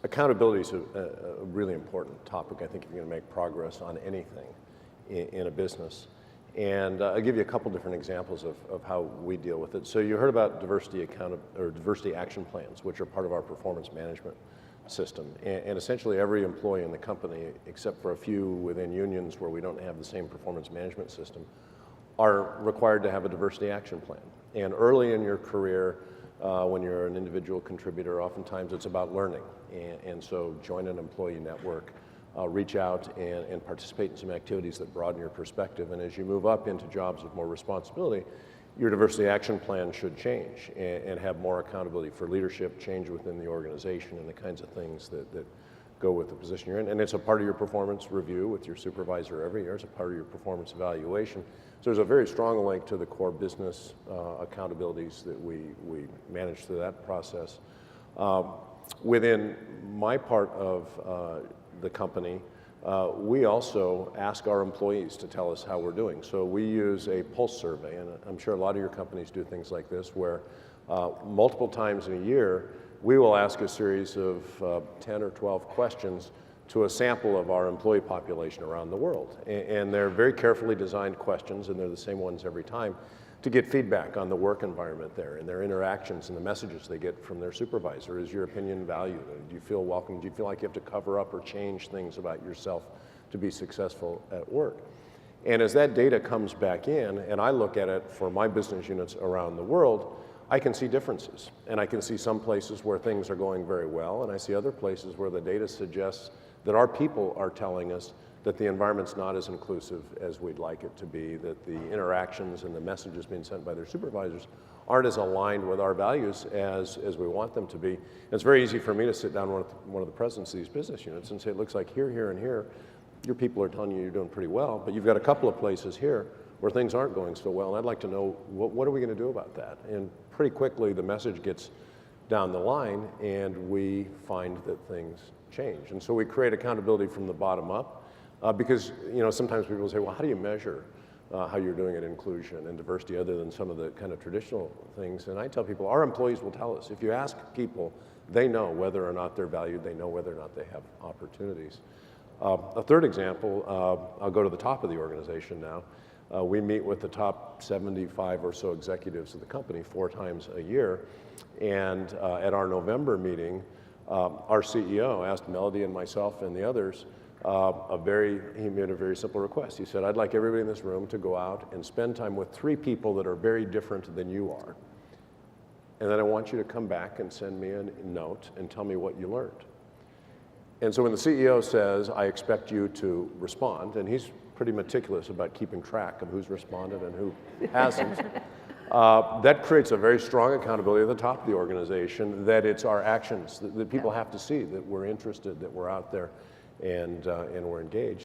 Accountability is a really important topic, I think, if you're going to make progress on anything in a business. And I'll give you a couple different examples of how we deal with it. So you heard about diversity action plans, which are part of our performance management system. And essentially every employee in the company, except for a few within unions where we don't have the same performance management system, are required to have a diversity action plan. And early in your career, when you're an individual contributor, oftentimes it's about learning. And so join an employee network, reach out and participate in some activities that broaden your perspective. And as you move up into jobs of more responsibility, your diversity action plan should change and have more accountability for leadership, change within the organization, and the kinds of things that go with the position you're in. And it's a part of your performance review with your supervisor every year. It's a part of your performance evaluation. So there's a very strong link to the core business accountabilities that we manage through that process. Within my part of the company, we also ask our employees to tell us how we're doing. So we use a pulse survey, and I'm sure a lot of your companies do things like this, where multiple times in a year, we will ask a series of 10 or 12 questions to a sample of our employee population around the world. And they're very carefully designed questions, and they're the same ones every time, to get feedback on the work environment there and their interactions and the messages they get from their supervisor. Is your opinion valued? Do you feel welcome? Do you feel like you have to cover up or change things about yourself to be successful at work? And as that data comes back in, and I look at it for my business units around the world, I can see differences. And I can see some places where things are going very well, and I see other places where the data suggests that our people are telling us that the environment's not as inclusive as we'd like it to be, that the interactions and the messages being sent by their supervisors aren't as aligned with our values as we want them to be. And it's very easy for me to sit down with one of the presidents of these business units and say, it looks like here, here, and here, your people are telling you you're doing pretty well, but you've got a couple of places here where things aren't going so well, and I'd like to know, what are we going to do about that? And pretty quickly, the message gets down the line, and we find that things change. And so we create accountability from the bottom up, because sometimes people say, well, how do you measure how you're doing at inclusion and diversity other than some of the kind of traditional things? And I tell people, our employees will tell us. If you ask people, they know whether or not they're valued, they know whether or not they have opportunities. A third example, I'll go to the top of the organization now. We meet with the top 75 or so executives of the company 4 times a year. And at our November meeting, our CEO asked Melody and myself and the others, he made a very simple request. He said, I'd like everybody in this room to go out and spend time with 3 people that are very different than you are. And then I want you to come back and send me a note and tell me what you learned. And so when the CEO says, I expect you to respond, and he's pretty meticulous about keeping track of who's responded and who hasn't, that creates a very strong accountability at the top of the organization, that it's our actions that people have to see, that we're interested, that we're out there, and we're engaged.